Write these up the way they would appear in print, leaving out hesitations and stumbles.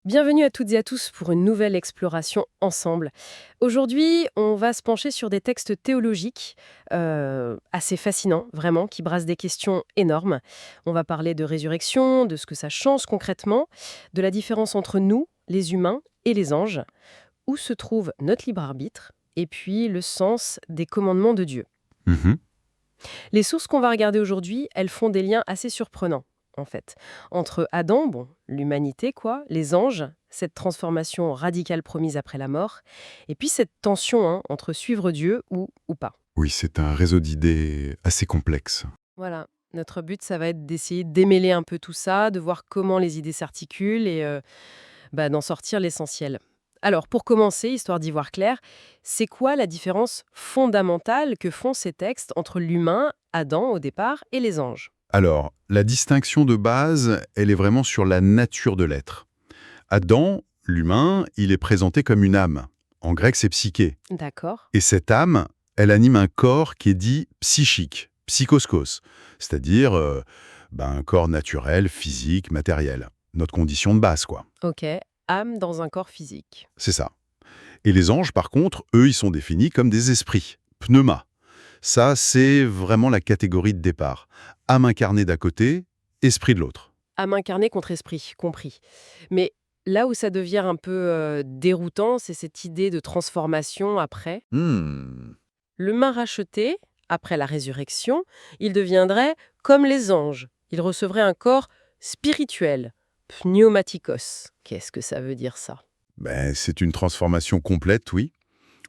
Bienvenue à toutes et à tous pour une nouvelle exploration ensemble. Aujourd'hui, on va se pencher sur des textes théologiques assez fascinants, vraiment, qui brassent des questions énormes. On va parler de résurrection, de ce que ça change concrètement, de la différence entre nous, les humains, et les anges, où se trouve notre libre arbitre, et puis le sens des commandements de Dieu. Mhm. Les sources qu'on va regarder aujourd'hui, elles font des liens assez surprenants, en fait. Entre Adam, bon, l'humanité, quoi, les anges, cette transformation radicale promise après la mort, et puis cette tension entre suivre Dieu ou pas. Oui, c'est un réseau d'idées assez complexe. Voilà. Notre but, ça va être d'essayer de démêler un peu tout ça, de voir comment les idées s'articulent et d'en sortir l'essentiel. Alors, pour commencer, histoire d'y voir clair, c'est quoi la différence fondamentale que font ces textes entre l'humain, Adam au départ, et les anges? Alors, la distinction de base, elle est vraiment sur la nature de l'être. Adam, l'humain, il est présenté comme une âme. En grec, c'est psyché. D'accord. Et cette âme, elle anime un corps qui est dit psychique, psychoskos, c'est-à-dire un corps naturel, physique, matériel. Notre condition de base, quoi. Ok. Âme dans un corps physique. C'est ça. Et les anges, par contre, eux, ils sont définis comme des esprits, pneuma. Ça, c'est vraiment la catégorie de départ. Âme incarnée d'un côté, esprit de l'autre. Âme incarnée contre esprit, compris. Mais là où ça devient un peu déroutant, c'est cette idée de transformation après. Hmm. L'humain racheté, après la résurrection, il deviendrait comme les anges. Il recevrait un corps spirituel, pneumatikos. Qu'est-ce que ça veut dire ça? C'est une transformation complète, oui.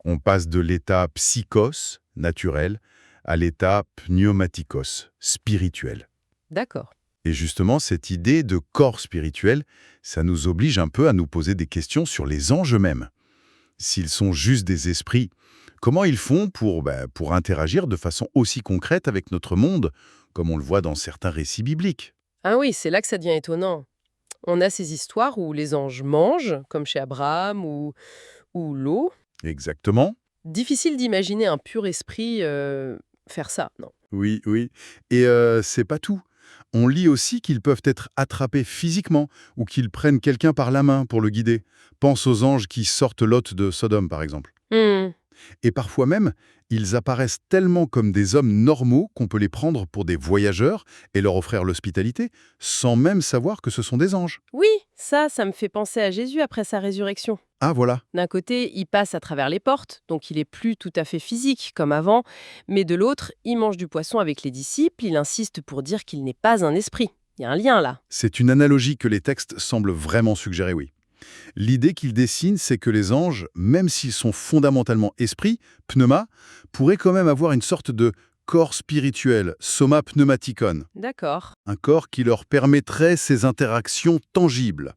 On passe de l'état psychos, naturel, à l'état pneumatikos, spirituel. D'accord. Et justement, cette idée de corps spirituel, ça nous oblige un peu à nous poser des questions sur les anges eux-mêmes. S'ils sont juste des esprits, comment ils font pour interagir de façon aussi concrète avec notre monde, comme on le voit dans certains récits bibliques? Ah oui, c'est là que ça devient étonnant. On a ces histoires où les anges mangent, comme chez Abraham ou l'eau. Exactement. Difficile d'imaginer un pur esprit faire ça, non? Oui, oui. Et c'est pas tout. On lit aussi qu'ils peuvent être attrapés physiquement ou qu'ils prennent quelqu'un par la main pour le guider. Pense aux anges qui sortent Lot de Sodome, par exemple. Hmm. Et parfois même, ils apparaissent tellement comme des hommes normaux qu'on peut les prendre pour des voyageurs et leur offrir l'hospitalité, sans même savoir que ce sont des anges. Oui, ça me fait penser à Jésus après sa résurrection. Ah voilà, D'un côté, il passe à travers les portes, donc il est plus tout à fait physique comme avant, mais de l'autre, il mange du poisson avec les disciples, il insiste pour dire qu'il n'est pas un esprit. Il y a un lien là. c'est une analogie que les textes semblent vraiment suggérer, oui. L'idée qu'ils dessinent, c'est que les anges, même s'ils sont fondamentalement esprits, pneuma, pourraient quand même avoir une sorte de corps spirituel, soma pneumatikon, D'accord. un corps qui leur permettrait ces interactions tangibles,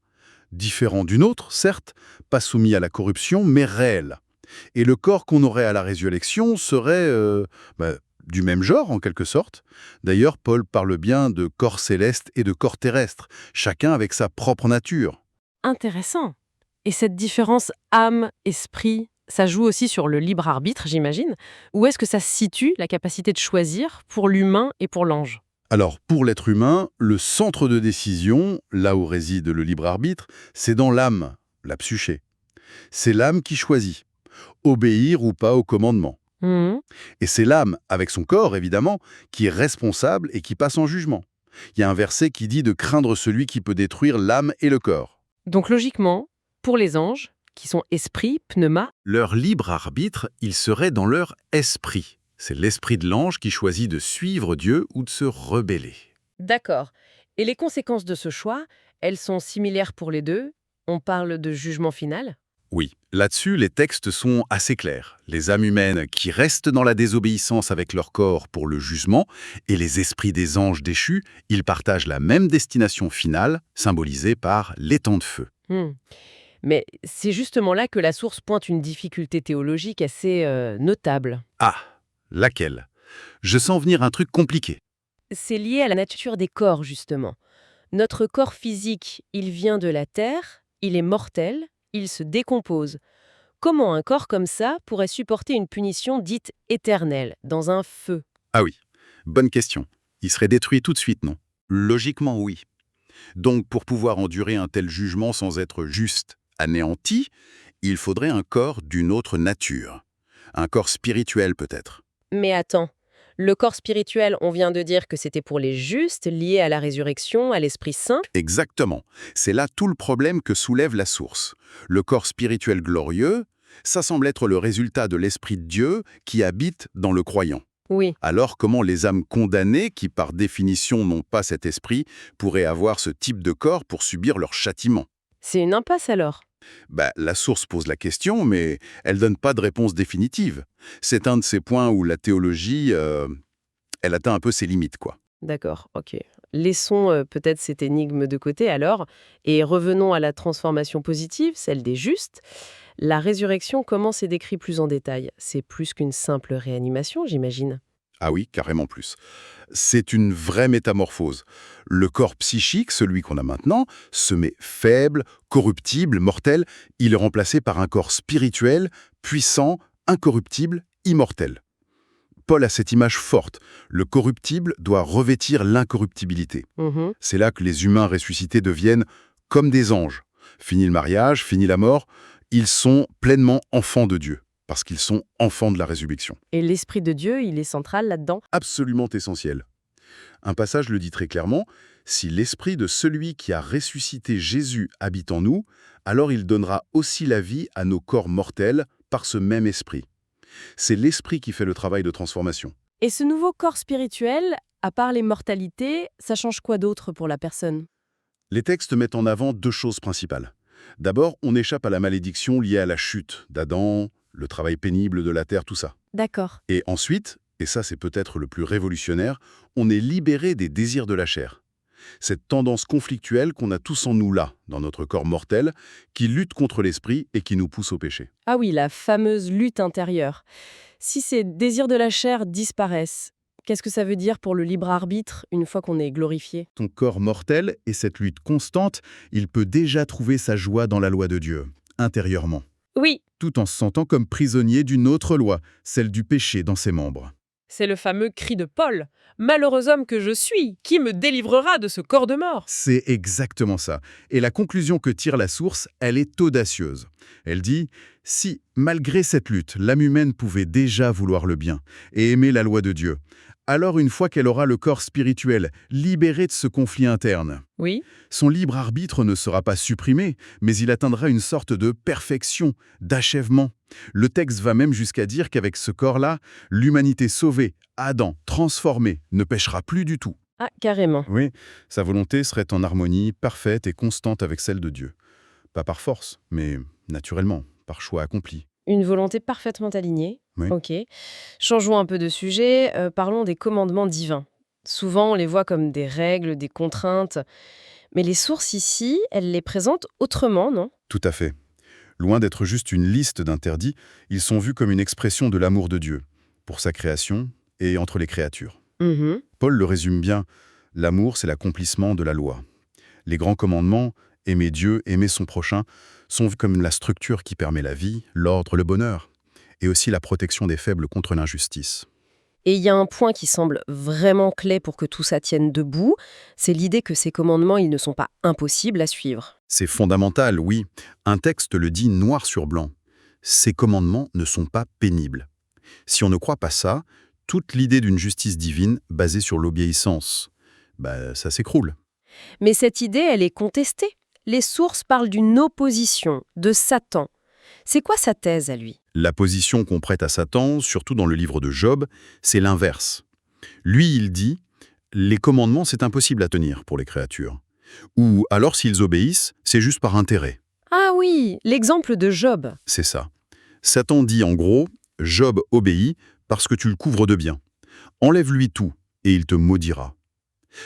différent d'une autre, certes, pas soumis à la corruption, mais réel. Et le corps qu'on aurait à la résurrection serait du même genre, en quelque sorte. D'ailleurs, Paul parle bien de corps céleste et de corps terrestre, chacun avec sa propre nature. Intéressant. Et cette différence âme-esprit, ça joue aussi sur le libre arbitre, j'imagine. Où est-ce que ça se situe, la capacité de choisir pour l'humain et pour l'ange? Alors, pour l'être humain, le centre de décision, là où réside le libre arbitre, c'est dans l'âme, la psyché. C'est l'âme qui choisit, obéir ou pas au commandement. Mhm. Et c'est l'âme, avec son corps évidemment, qui est responsable et qui passe en jugement. Il y a un verset qui dit de craindre celui qui peut détruire l'âme et le corps. Donc logiquement, pour les anges, qui sont esprit, pneuma, Leur libre arbitre, il serait dans leur esprit. C'est l'esprit de l'ange qui choisit de suivre Dieu ou de se rebeller. d'accord. Et les conséquences de ce choix, elles sont similaires pour les deux. On parle de jugement final. Oui, là-dessus, les textes sont assez clairs. Les âmes humaines qui restent dans la désobéissance avec leur corps pour le jugement, et les esprits des anges déchus, ils partagent la même destination finale, symbolisée par l'étang de feu. Hmm. Mais c'est justement là que la source pointe une difficulté théologique assez notable. Ah, laquelle? Je sens venir un truc compliqué. C'est lié à la nature des corps, justement. Notre corps physique, il vient de la terre, il est mortel, il se décompose. Comment un corps comme ça pourrait supporter une punition dite éternelle, dans un feu? Ah oui, bonne question. Il serait détruit tout de suite, non? Logiquement, oui. Donc, pour pouvoir endurer un tel jugement sans être juste anéanti, il faudrait un corps d'une autre nature. Un corps spirituel peut-être. Mais attends, le corps spirituel, on vient de dire que c'était pour les justes, liés à la résurrection, à l'Esprit Saint. Exactement. C'est là tout le problème que soulève la source. Le corps spirituel glorieux, ça semble être le résultat de l'Esprit de Dieu qui habite dans le croyant. Oui, Alors comment les âmes condamnées, qui par définition n'ont pas cet esprit, pourraient avoir ce type de corps pour subir leur châtiment? c'est une impasse alors. La source pose la question, mais elle donne pas de réponse définitive. C'est un de ces points où la théologie, elle atteint un peu ses limites, quoi. D'accord, ok. Laissons peut-être cette énigme de côté alors, et revenons à la transformation positive, celle des justes. La résurrection, comment c'est décrit plus en détail? C'est plus qu'une simple réanimation, j'imagine. Ah oui, carrément plus. C'est une vraie métamorphose. Le corps psychique, celui qu'on a maintenant, se met faible, corruptible, mortel. Il est remplacé par un corps spirituel, puissant, incorruptible, immortel. Paul a cette image forte. Le corruptible doit revêtir l'incorruptibilité. Mhm. C'est là que les humains ressuscités deviennent comme des anges. Fini le mariage, fini la mort, ils sont pleinement enfants de Dieu, parce qu'ils sont enfants de la résurrection. Et l'Esprit de Dieu, il est central là-dedans? Absolument essentiel. Un passage le dit très clairement, si l'esprit de celui qui a ressuscité Jésus habite en nous, alors il donnera aussi la vie à nos corps mortels par ce même esprit. C'est l'esprit qui fait le travail de transformation. Et ce nouveau corps spirituel, à part les mortalités, ça change quoi d'autre pour la personne? Les textes mettent en avant deux choses principales. D'abord, on échappe à la malédiction liée à la chute d'Adam, le travail pénible de la terre, tout ça. D'accord. Et ensuite, et ça c'est peut-être le plus révolutionnaire, on est libéré des désirs de la chair. Cette tendance conflictuelle qu'on a tous en nous là, dans notre corps mortel, qui lutte contre l'esprit et qui nous pousse au péché. Ah oui, la fameuse lutte intérieure. Si ces désirs de la chair disparaissent, qu'est-ce que ça veut dire pour le libre arbitre une fois qu'on est glorifié? Ton corps mortel et cette lutte constante, il peut déjà trouver sa joie dans la loi de Dieu, intérieurement, Oui, tout en se sentant comme prisonnier d'une autre loi, celle du péché dans ses membres. C'est le fameux cri de Paul. « Malheureux homme que je suis, qui me délivrera de ce corps de mort ?» C'est exactement ça. Et la conclusion que tire la source, elle est audacieuse. Elle dit « Si, malgré cette lutte, l'âme humaine pouvait déjà vouloir le bien et aimer la loi de Dieu, alors une fois qu'elle aura le corps spirituel libéré de ce conflit interne, Oui, son libre arbitre ne sera pas supprimé, mais il atteindra une sorte de perfection, d'achèvement. Le texte va même jusqu'à dire qu'avec ce corps-là, l'humanité sauvée, Adam, transformé, ne péchera plus du tout. ah, carrément. Oui, sa volonté serait en harmonie parfaite et constante avec celle de Dieu. Pas par force, mais naturellement, par choix accompli. Une volonté parfaitement alignée. Oui. Ok. Changeons un peu de sujet, parlons des commandements divins. Souvent, on les voit comme des règles, des contraintes. Mais les sources ici, elles les présentent autrement, non? Tout à fait. Loin d'être juste une liste d'interdits, ils sont vus comme une expression de l'amour de Dieu, pour sa création et entre les créatures. Mhm. Paul le résume bien, l'amour c'est l'accomplissement de la loi. Les grands commandements, aimer Dieu, aimer son prochain, sont vus comme la structure qui permet la vie, l'ordre, le bonheur, et aussi la protection des faibles contre l'injustice. Et il y a un point qui semble vraiment clé pour que tout ça tienne debout, c'est l'idée que ces commandements, ils ne sont pas impossibles à suivre. C'est fondamental, oui. Un texte le dit noir sur blanc. Ces commandements ne sont pas pénibles. Si on ne croit pas ça, toute l'idée d'une justice divine basée sur l'obéissance, ça s'écroule. Mais cette idée, elle est contestée. Les sources parlent d'une opposition, de Satan. C'est quoi sa thèse à lui? La position qu'on prête à Satan, surtout dans le livre de Job, c'est l'inverse. Lui, il dit « Les commandements, c'est impossible à tenir pour les créatures. » Ou alors, s'ils obéissent, c'est juste par intérêt. Ah oui, l'exemple de Job. C'est ça. Satan dit en gros « Job obéit parce que tu le couvres de bien. Enlève-lui tout et il te maudira. »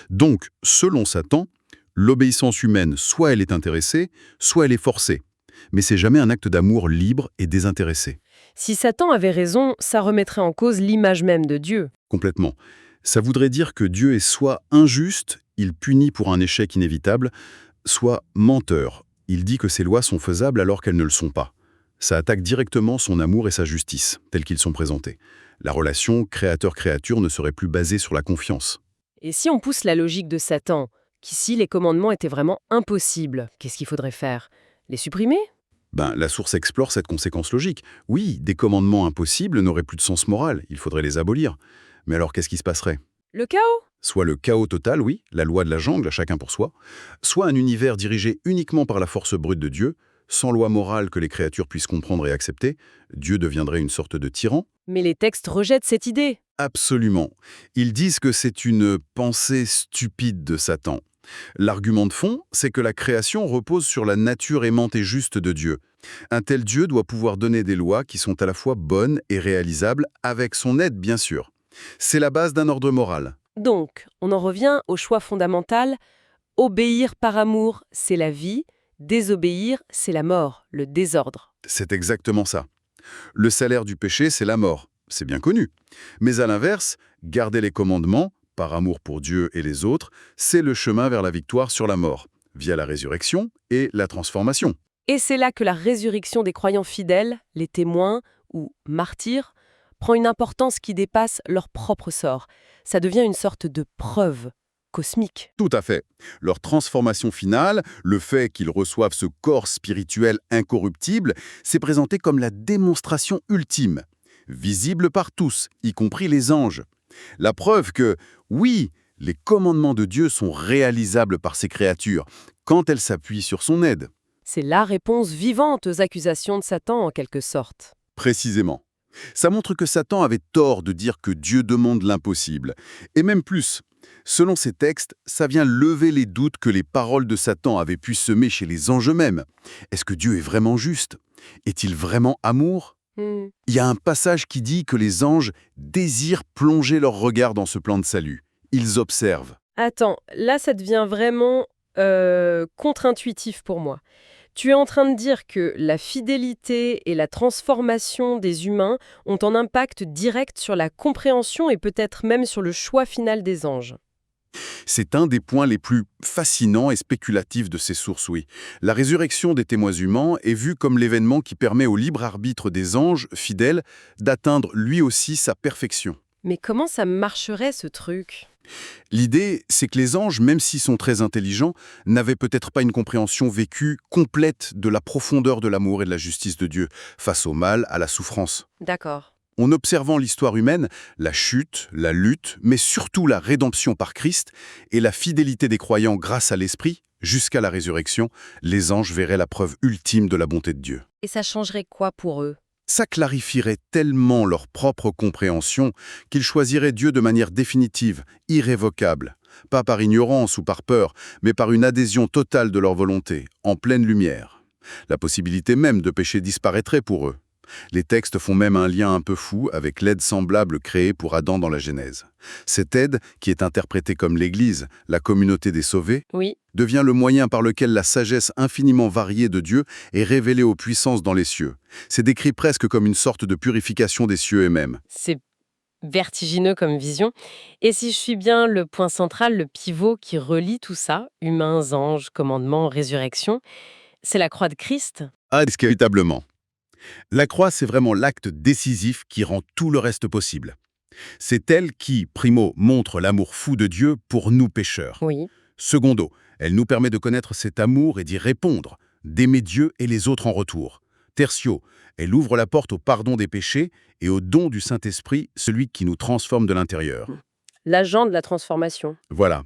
Donc, selon Satan, l'obéissance humaine, soit elle est intéressée, soit elle est forcée. Mais c'est jamais un acte d'amour libre et désintéressé. Si Satan avait raison, ça remettrait en cause l'image même de Dieu. Complètement. Ça voudrait dire que Dieu est soit injuste, il punit pour un échec inévitable, soit menteur, il dit que ses lois sont faisables alors qu'elles ne le sont pas. Ça attaque directement son amour et sa justice, tels qu'ils sont présentés. La relation créateur-créature ne serait plus basée sur la confiance. Et si on pousse la logique de Satan, qu'ici les commandements étaient vraiment impossibles. Qu'est-ce qu'il faudrait faire? Les supprimer? La source explore cette conséquence logique. Oui, des commandements impossibles n'auraient plus de sens moral, il faudrait les abolir. Mais alors qu'est-ce qui se passerait? Le chaos? Soit le chaos total, oui, la loi de la jungle, chacun pour soi, soit un univers dirigé uniquement par la force brute de Dieu, sans loi morale que les créatures puissent comprendre et accepter. Dieu deviendrait une sorte de tyran. Mais les textes rejettent cette idée. Absolument. Ils disent que c'est une pensée stupide de Satan. L'argument de fond, c'est que la création repose sur la nature aimante et juste de Dieu. Un tel Dieu doit pouvoir donner des lois qui sont à la fois bonnes et réalisables, avec son aide bien sûr. C'est la base d'un ordre moral. Donc, on en revient au choix fondamental. Obéir par amour, c'est la vie. Désobéir, c'est la mort, le désordre. C'est exactement ça. Le salaire du péché, c'est la mort. C'est bien connu. Mais à l'inverse, garder les commandements, par amour pour Dieu et les autres, c'est le chemin vers la victoire sur la mort, via la résurrection et la transformation. Et c'est là que la résurrection des croyants fidèles, les témoins ou martyrs, prend une importance qui dépasse leur propre sort. Ça devient une sorte de preuve cosmique. Tout à fait. Leur transformation finale, le fait qu'ils reçoivent ce corps spirituel incorruptible, s'est présenté comme la démonstration ultime, visible par tous, y compris les anges. La preuve que, oui, les commandements de Dieu sont réalisables par ses créatures, quand elles s'appuient sur son aide. C'est la réponse vivante aux accusations de Satan en quelque sorte. Précisément. Ça montre que Satan avait tort de dire que Dieu demande l'impossible. Et même plus, selon ces textes, ça vient lever les doutes que les paroles de Satan avaient pu semer chez les anges eux-mêmes. Est-ce que Dieu est vraiment juste? Est-il vraiment amour? Il y a un passage qui dit que les anges désirent plonger leur regard dans ce plan de salut. Ils observent. Attends, là ça devient vraiment contre-intuitif pour moi. Tu es en train de dire que la fidélité et la transformation des humains ont un impact direct sur la compréhension et peut-être même sur le choix final des anges. C'est un des points les plus fascinants et spéculatifs de ces sources, oui. La résurrection des témoins humains est vue comme l'événement qui permet au libre arbitre des anges fidèles d'atteindre lui aussi sa perfection. Mais comment ça marcherait ce truc? L'idée, c'est que les anges, même s'ils sont très intelligents, n'avaient peut-être pas une compréhension vécue complète de la profondeur de l'amour et de la justice de Dieu face au mal, à la souffrance. D'accord. En observant l'histoire humaine, la chute, la lutte, mais surtout la rédemption par Christ et la fidélité des croyants grâce à l'Esprit, jusqu'à la résurrection, les anges verraient la preuve ultime de la bonté de Dieu. Et ça changerait quoi pour eux? Ça clarifierait tellement leur propre compréhension qu'ils choisiraient Dieu de manière définitive, irrévocable, pas par ignorance ou par peur, mais par une adhésion totale de leur volonté, en pleine lumière. La possibilité même de péché disparaîtrait pour eux. Les textes font même un lien un peu fou avec l'aide semblable créée pour Adam dans la Genèse. Cette aide, qui est interprétée comme l'Église, la communauté des sauvés, Oui. devient le moyen par lequel la sagesse infiniment variée de Dieu est révélée aux puissances dans les cieux. C'est décrit presque comme une sorte de purification des cieux eux-mêmes. C'est vertigineux comme vision. Et si je suis bien le point central, le pivot qui relie tout ça, humains, anges, commandements, résurrection, c'est la croix de Christ? Ah, indiscutablement. La croix, c'est vraiment l'acte décisif qui rend tout le reste possible. C'est elle qui, primo, montre l'amour fou de Dieu pour nous pécheurs. Oui. Secondo, elle nous permet de connaître cet amour et d'y répondre, d'aimer Dieu et les autres en retour. Tertio, elle ouvre la porte au pardon des péchés et au don du Saint-Esprit, celui qui nous transforme de l'intérieur. L'agent de la transformation. Voilà.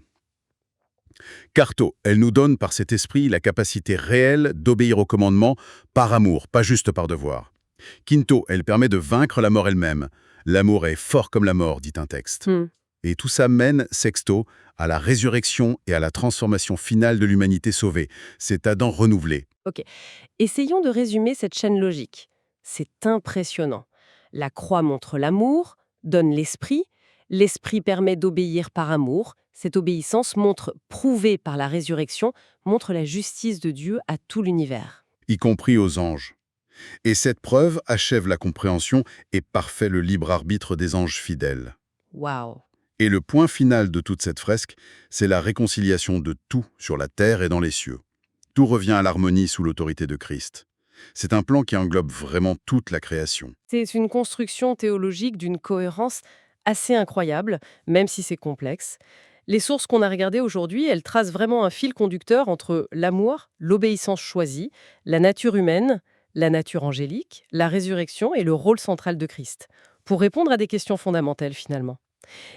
Quarto, elle nous donne par cet esprit la capacité réelle d'obéir aux commandements par amour, pas juste par devoir. Quinto, elle permet de vaincre la mort elle-même. L'amour est fort comme la mort, dit un texte. Et tout ça mène, sexto, à la résurrection et à la transformation finale de l'humanité sauvée. C'est Adam renouvelé. Ok. Essayons de résumer cette chaîne logique. C'est impressionnant. La croix montre l'amour, donne l'esprit permet d'obéir par amour, cette obéissance prouvée par la résurrection, montre la justice de Dieu à tout l'univers. Y compris aux anges. Et cette preuve achève la compréhension et parfait le libre arbitre des anges fidèles. Waouh! Et le point final de toute cette fresque, c'est la réconciliation de tout sur la terre et dans les cieux. Tout revient à l'harmonie sous l'autorité de Christ. C'est un plan qui englobe vraiment toute la création. C'est une construction théologique d'une cohérence assez incroyable, même si c'est complexe. Les sources qu'on a regardées aujourd'hui, elles tracent vraiment un fil conducteur entre l'amour, l'obéissance choisie, la nature humaine, la nature angélique, la résurrection et le rôle central de Christ, pour répondre à des questions fondamentales finalement.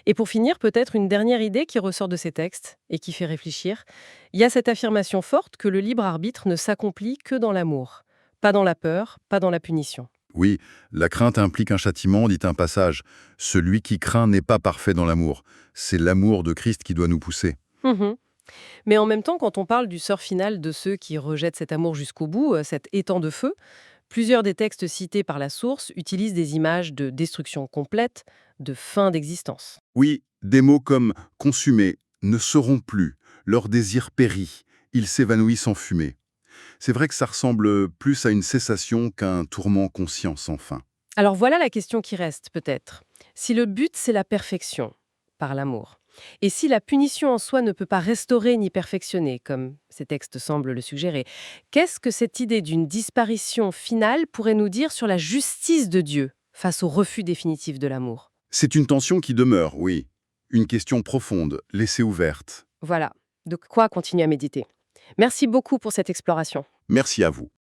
Et pour finir, peut-être une dernière idée qui ressort de ces textes et qui fait réfléchir. Il y a cette affirmation forte que le libre arbitre ne s'accomplit que dans l'amour, pas dans la peur, pas dans la punition. Oui, la crainte implique un châtiment, dit un passage. Celui qui craint n'est pas parfait dans l'amour. C'est l'amour de Christ qui doit nous pousser. Mhm. Mais en même temps, quand on parle du sort final de ceux qui rejettent cet amour jusqu'au bout, cet étang de feu, plusieurs des textes cités par la source utilisent des images de destruction complète, de fin d'existence. Oui, des mots comme consumés, ne seront plus, leur désir périt, ils s'évanouissent en fumée. C'est vrai que ça ressemble plus à une cessation qu'à un tourment conscient sans fin. Alors voilà la question qui reste peut-être. Si le but c'est la perfection, par l'amour, et si la punition en soi ne peut pas restaurer ni perfectionner, comme ces textes semblent le suggérer, qu'est-ce que cette idée d'une disparition finale pourrait nous dire sur la justice de Dieu face au refus définitif de l'amour? C'est une tension qui demeure, oui. Une question profonde, laissée ouverte. Voilà, de quoi continuer à méditer. Merci beaucoup pour cette exploration. Merci à vous.